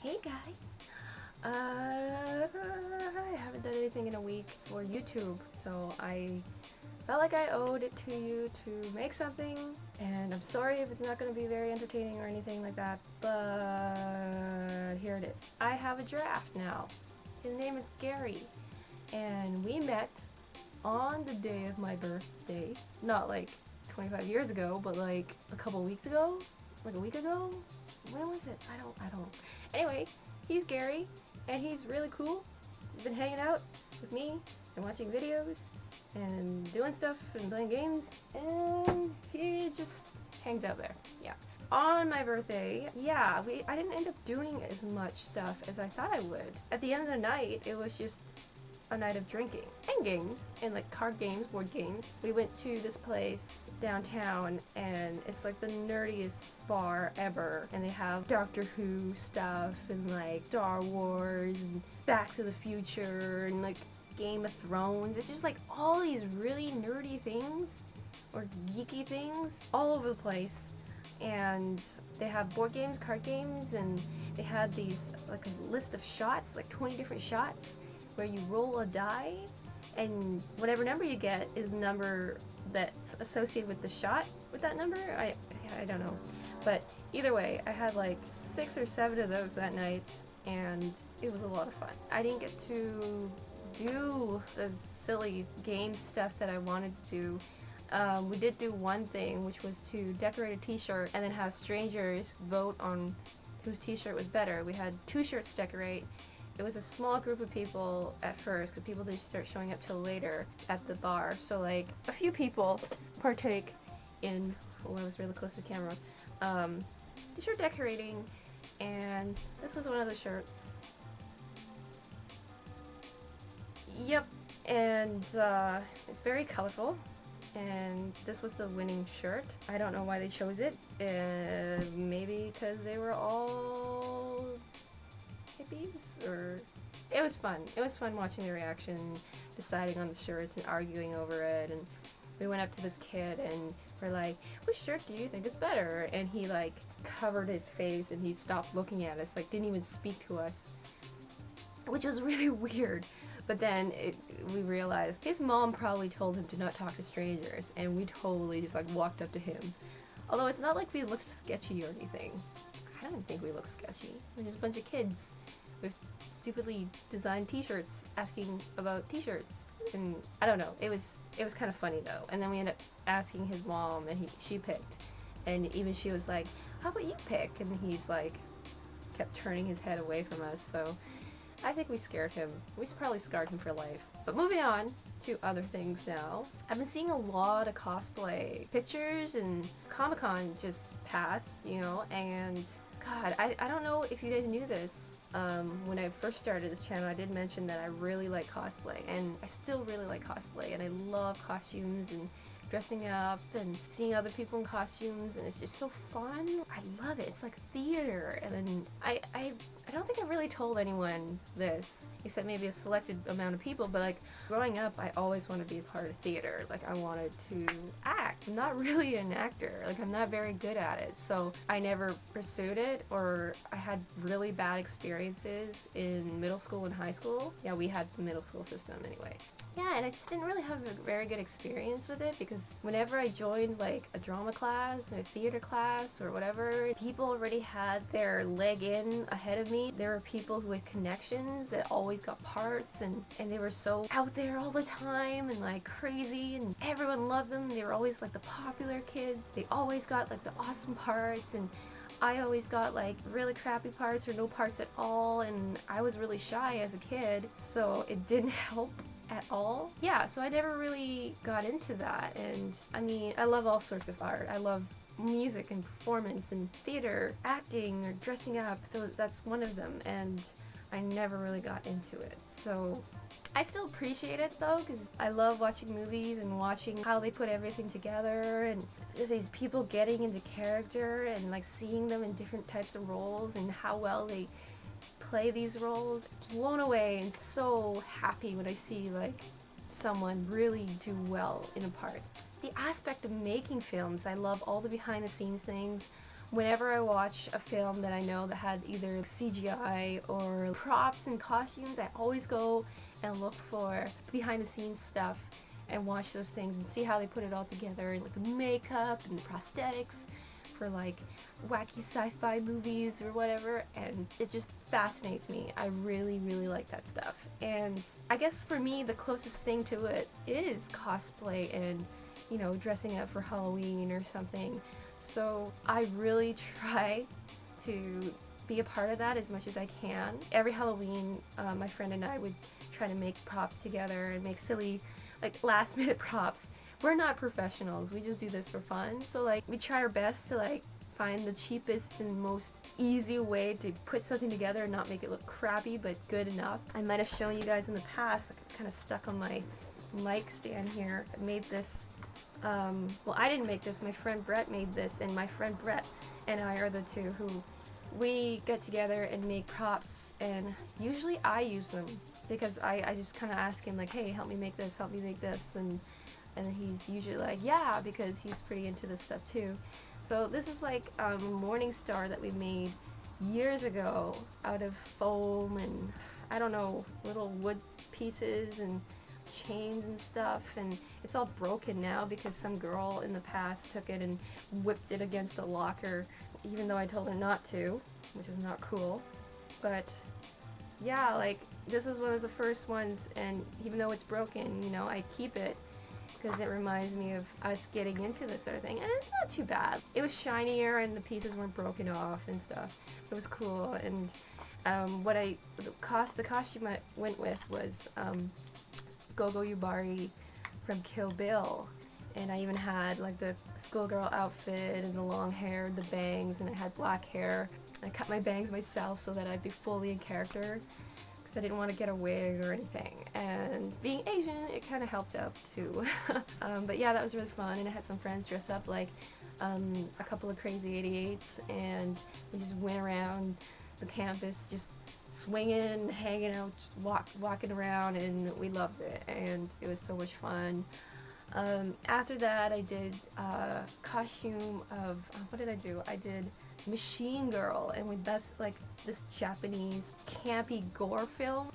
Hey guys! I haven't done anything in a week for YouTube, so I felt like I owed it to you to make something, and I'm sorry if it's not going to be very entertaining or anything like that, but here it is. I have a giraffe now. His name is Gary, and we met on the day of my birthday. Not like 25 years ago, but like a couple weeks ago? Like a week ago? When was it? I don't. Anyway, he's Gary, and he's really cool. He's been hanging out with me and watching videos and doing stuff and playing games, and he just hangs out there. Yeah. On my birthday, yeah, I didn't end up doing as much stuff as I thought I would. At the end of the night, it was just a night of drinking and games and like card games, board games. We went to this place downtown, and it's like the nerdiest bar ever, and they have Doctor Who stuff and like Star Wars and Back to the Future and like Game of Thrones. It's just like all these really nerdy things or geeky things all over the place. And they have board games, card games, and they had these like a list of shots, like 20 different shots, where you roll a die, and whatever number you get is the number that's associated with the shot with that number. I don't know, but either way, I had like 6 or 7 of those that night, and it was a lot of fun. I didn't get to do the silly game stuff that I wanted to do. We did do one thing, which was to decorate a t-shirt and then have strangers vote on whose t-shirt was better. We had 2 shirts to decorate. It was a small group of people at first, because people didn't start showing up till later at the bar. So like a few people partake in, I was really close to the camera, t-shirt decorating, and this was one of the shirts. Yep, and it's very colorful. And this was the winning shirt. I don't know why they chose it. Maybe because they were all hippies, or it was fun. It was fun watching the reaction, deciding on the shirts and arguing over it. And we went up to this kid and we're like, "Which shirt do you think is better?" And he like covered his face and he stopped looking at us, like didn't even speak to us, which was really weird. But then we realized his mom probably told him to not talk to strangers, and we totally just like walked up to him. Although it's not like we looked sketchy or anything. I don't think we looked sketchy. We're just a bunch of kids with stupidly designed t-shirts asking about t-shirts. And I don't know, it was kind of funny though. And then we ended up asking his mom, and she picked. And even she was like, "How about you pick?" And he's like, kept turning his head away from us, so I think we scared him. We probably scarred him for life. But moving on to other things now. I've been seeing a lot of cosplay pictures, and Comic-Con just passed, and God, I don't know if you guys knew this. When I first started this channel, I did mention that I really like cosplay, and I still really like cosplay, and I love costumes and dressing up and seeing other people in costumes, and it's just so fun. I love it. It's like theater. And then I don't think I really told anyone this, except maybe a selected amount of people, but like growing up, I always wanted to be a part of theater. Like I wanted to act. I'm not really an actor. Like I'm not very good at it, so I never pursued it, or I had really bad experiences in middle school and high school. Yeah, we had the middle school system anyway. Yeah, and I just didn't really have a very good experience with it, because whenever I joined like a drama class or a theater class or whatever, people already had their leg in ahead of me. There were people with connections that always got parts, and they were so out there all the time and like crazy, and everyone loved them. They were always like the popular kids. They always got like the awesome parts, and I always got like really crappy parts or no parts at all, and I was really shy as a kid, so it didn't help at all. Yeah, so I never really got into that. And I mean, I love all sorts of art. I love music and performance and theater, acting or dressing up, so that's one of them, and I never really got into it. So I still appreciate it though, because I love watching movies and watching how they put everything together, and these people getting into character and like seeing them in different types of roles and how well they play these roles. Blown away and so happy when I see like someone really do well in a part. The aspect of making films, I love all the behind the scenes things, Whenever I watch a film that I know that had either CGI or props and costumes, I always go and look for behind the scenes stuff and watch those things and see how they put it all together, like the makeup and the prosthetics for like wacky sci-fi movies or whatever, and it just fascinates me. I really, really like that stuff. And I guess for me, the closest thing to it is cosplay and, you know, dressing up for Halloween or something. So I really try to be a part of that as much as I can. Every Halloween, my friend and I would try to make props together and make silly, like, last minute props. We're not professionals, we just do this for fun. So like, we try our best to like find the cheapest and most easy way to put something together and not make it look crappy, but good enough. I might have shown you guys in the past, like, it's kind of stuck on my mic stand here. I made this, well, I didn't make this, my friend Brett made this, and my friend Brett and I are the two who we get together and make props, and usually I use them because I just kind of ask him like, hey, help me make this, and he's usually like, yeah, because he's pretty into this stuff too. So this is like a morning star that we made years ago out of foam and, I don't know, little wood pieces and chains and stuff, and it's all broken now because some girl in the past took it and whipped it against a locker, even though I told her not to, which is not cool. But yeah, like, this is one of the first ones, and even though it's broken, you know, I keep it because it reminds me of us getting into this sort of thing, and it's not too bad. It was shinier and the pieces weren't broken off and stuff. It was cool, and the costume I went with was Gogo Yubari from Kill Bill, and I even had like the schoolgirl outfit and the long hair, the bangs, and I had black hair. I cut my bangs myself so that I'd be fully in character, because I didn't want to get a wig or anything, and being Asian, it kind of helped out too. But yeah, that was really fun, and I had some friends dress up like a couple of crazy 88s, and we just went around the campus just swinging, hanging out, walking around, and we loved it, and it was so much fun. After that, I did a costume of, what did I do? I did Machine Girl, and that's like this Japanese campy gore film.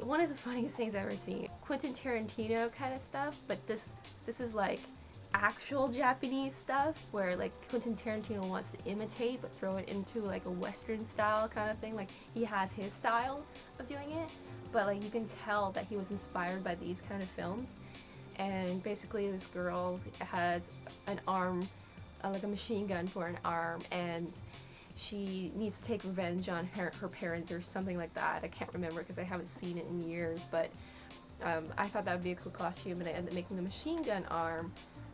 One of the funniest things I've ever seen. Quentin Tarantino kind of stuff, but this is like actual Japanese stuff where like Quentin Tarantino wants to imitate but throw it into like a Western style kind of thing. Like, he has his style of doing it, but like you can tell that he was inspired by these kind of films. And basically this girl has an arm, like a machine gun for an arm, and she needs to take revenge on her parents or something like that. I can't remember because I haven't seen it in years, but I thought that would be a cool costume, and I ended up making the machine gun arm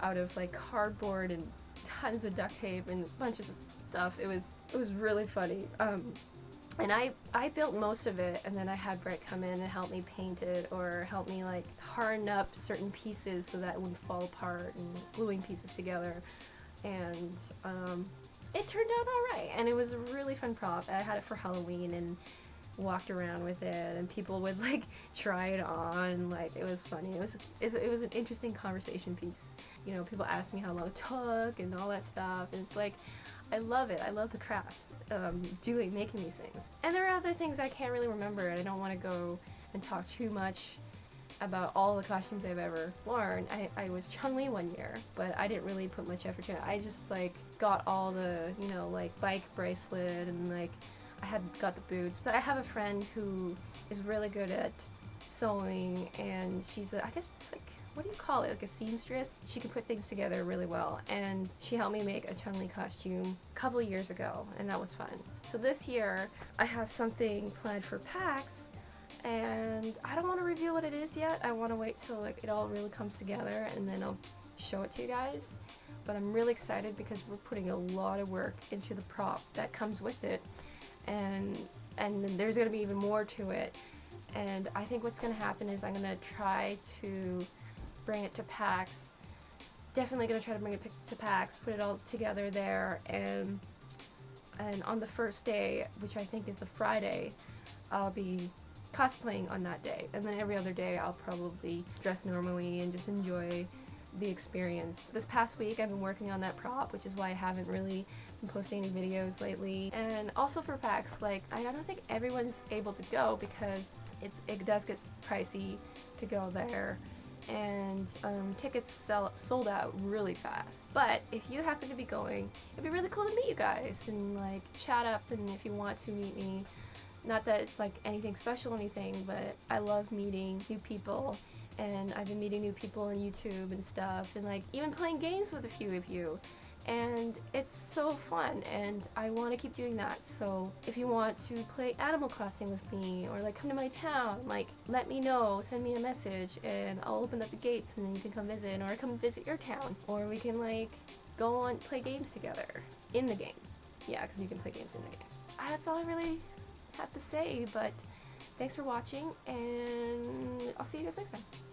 out of like cardboard and tons of duct tape and bunches of stuff. It was really funny. And I built most of it, and then I had Brett come in and help me paint it, or help me like harden up certain pieces so that it wouldn't fall apart, and gluing pieces together. And it turned out alright, and it was a really fun prop. I had it for Halloween and walked around with it, and people would like try it on. Like, it was funny. It was an interesting conversation piece. You know, people asked me how long it took and all that stuff, and it's like, I love it. I love the craft, making these things. And there are other things I can't really remember, and I don't want to go and talk too much about all the costumes I've ever worn. I was Chun-Li one year, but I didn't really put much effort into it. I just like got all the, you know, like bike bracelet, and like I had got the boots. So I have a friend who is really good at sewing, and she's I guess it's like, what do you call it, like a seamstress? She can put things together really well, and she helped me make a Chun-Li costume a couple of years ago, and that was fun. So this year I have something planned for PAX, and I don't want to reveal what it is yet. I want to wait till like it all really comes together, and then I'll show it to you guys. But I'm really excited because we're putting a lot of work into the prop that comes with it, and there's going to be even more to it. And I think what's going to happen is I'm going to try to bring it to PAX. Definitely going to try to bring it to PAX, put it all together there, and on the first day, which I think is the Friday, I'll be cosplaying on that day, and then every other day I'll probably dress normally and just enjoy the experience. This past week I've been working on that prop, which is why I haven't really been posting any videos lately. And also for PAX, like I don't think everyone's able to go because it does get pricey to go there, and tickets sold out really fast. But if you happen to be going, it'd be really cool to meet you guys and like chat up, and if you want to meet me. Not that it's like anything special or anything, but I love meeting new people, and I've been meeting new people on YouTube and stuff, and like even playing games with a few of you. And it's so fun, and I want to keep doing that. So if you want to play Animal Crossing with me, or like come to my town, like let me know, send me a message, and I'll open up the gates and then you can come visit, or come visit your town, or we can like go on play games together in the game. Yeah, because you can play games in the game. That's all I really have to say, but thanks for watching, and I'll see you guys next time.